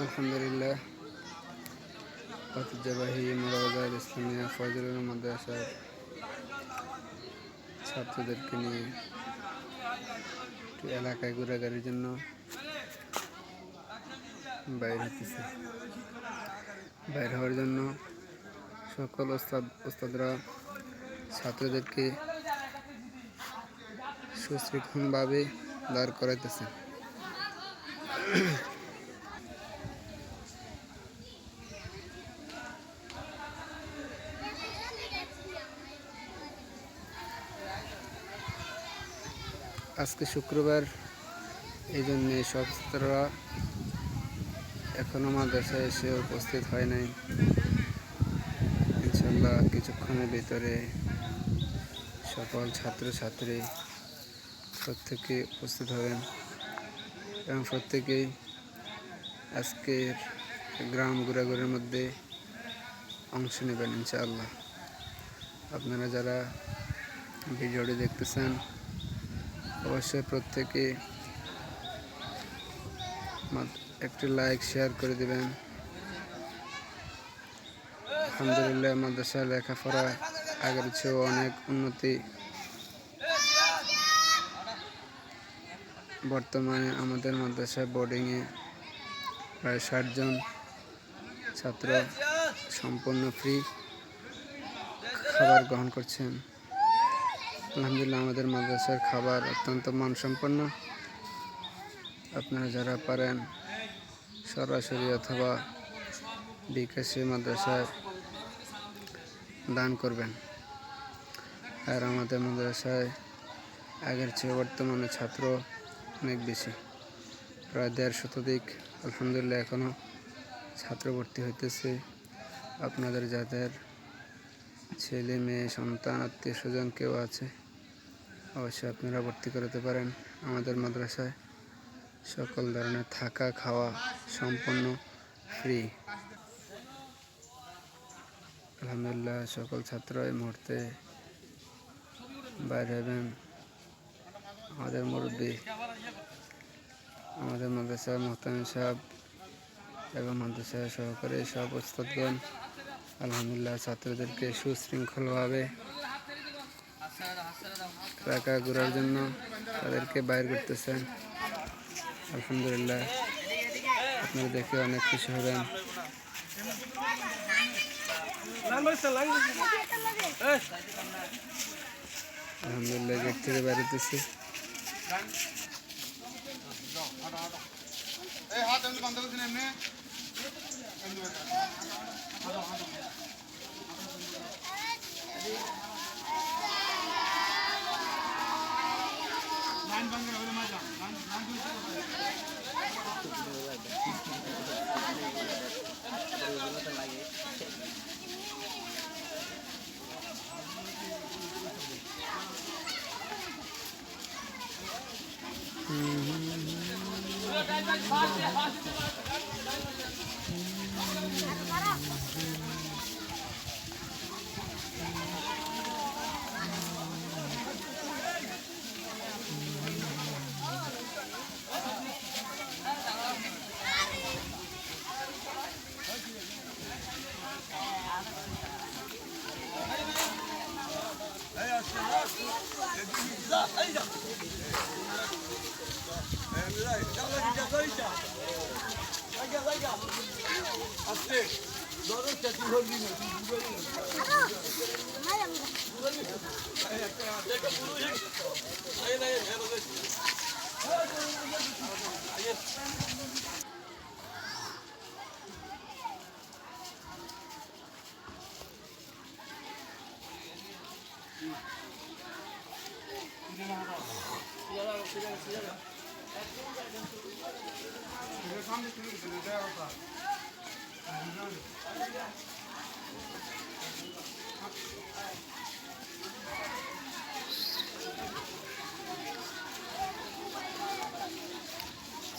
আলহামদুলিল্লাহ ঐতিহ্যবাহী মোরাবাজার ইসলামিয়া ফজলুল মাদ্রাসার ছাত্রদেরকে নিয়ে এলাকায় ঘোরাঘুরির জন্য বাইর হওয়ার জন্য সকল ওস্তাদরা ছাত্রদেরকে সুশৃঙ্খলভাবে দাঁড় করাইতেছে। আজকে শুক্রবার, এই জন্যে সব ছাত্ররা এখনো মাদ্রাসায় এসে উপস্থিত হয় নাই। ইনশাল্লাহ কিছুক্ষণের ভিতরে সকল ছাত্রছাত্রী প্রত্যেকে উপস্থিত হবেন এবং প্রত্যেকেই আজকের গ্রাম ঘোরাঘুরির মধ্যে অংশ নেবেন ইনশাআল্লাহ। আপনারা যারা ভিডিওটি দেখতেছেন অবশ্যই প্রত্যেকে একটি লাইক শেয়ার করে দিবেন। আলহামদুলিল্লাহ মাদ্রাসার লেখাপড়া আগের চেয়েও অনেক উন্নতি। বর্তমানে আমাদের মাদ্রাসায় বোর্ডিংয়ে প্রায় ৬০ জন ছাত্র সম্পূর্ণ ফ্রি খাবার গ্রহণ করছেন। আলহামদুলিল্লাহ আমাদের মাদ্রাসার খাবার অত্যন্ত মানসম্পন্ন। আপনারা যারা পারেন সরাসরি অথবা বিকাশে মাদ্রাসায় দান করবেন। আর আমাদের মাদ্রাসায় আগের চেয়ে বর্তমানে ছাত্র অনেক বেশি, প্রায় ১৫০ শতাধিক। আলহামদুলিল্লাহ এখনও ছাত্র ভর্তি হইতেছে। আপনাদের যাদের ছেলে মেয়ে সন্তান আত্মীয় স্বজন কেউ আছে অবশ্যই আপনারা ভর্তি করাতে পারেন। আমাদের মাদ্রাসায় সকল ধরনের থাকা খাওয়া সম্পূর্ণ ফ্রি। আলহামদুলিল্লাহ সকল ছাত্র এই মুহূর্তে বাইরে হবেন। আমাদের মুরব্বী, আমাদের মাদ্রাসার মোহতামিম সাহেব এবং মাদ্রাসার সহকারী সব ওস্তাদগণ আলহামদুলিল্লাহ ছাত্রদেরকে সুশৃঙ্খলভাবে এলাকা ঘোরার জন্য তাদেরকে বাইর করতেছেন। আলহামদুলিল্লাহ আপনারা দেখে অনেক খুশি হবেন। আলহামদুলিল্লাহ গেট থেকে বেরোতেছি।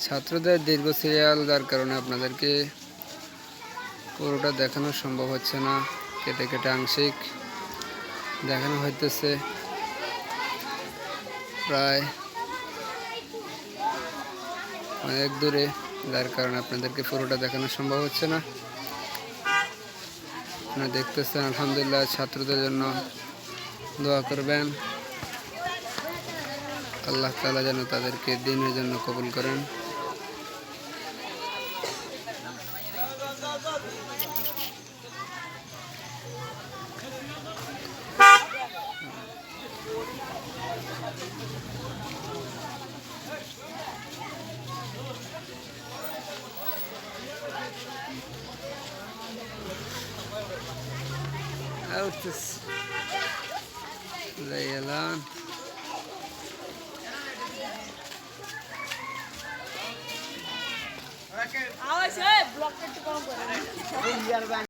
ছাত্রদের দীর্ঘ সিরিয়াল, যার কারণে আপনাদেরকে পুরোটা দেখানো সম্ভব হচ্ছে না। কেটে কেটে আংশিক দেখানো হইতেছে। প্রায় অনেক দূরে যার কারণে আপনাদেরকে পুরোটা দেখানো সম্ভব হচ্ছে না। আপনারা দেখতেছেন, আলহামদুলিল্লাহ। ছাত্রদের জন্য দোয়া করবেন, আল্লাহ তাআলা যেন তাদেরকে দ্বীনের জন্য কবুল করেন। زي الآن আওয়াজ হয় ব্লক করতে কম করে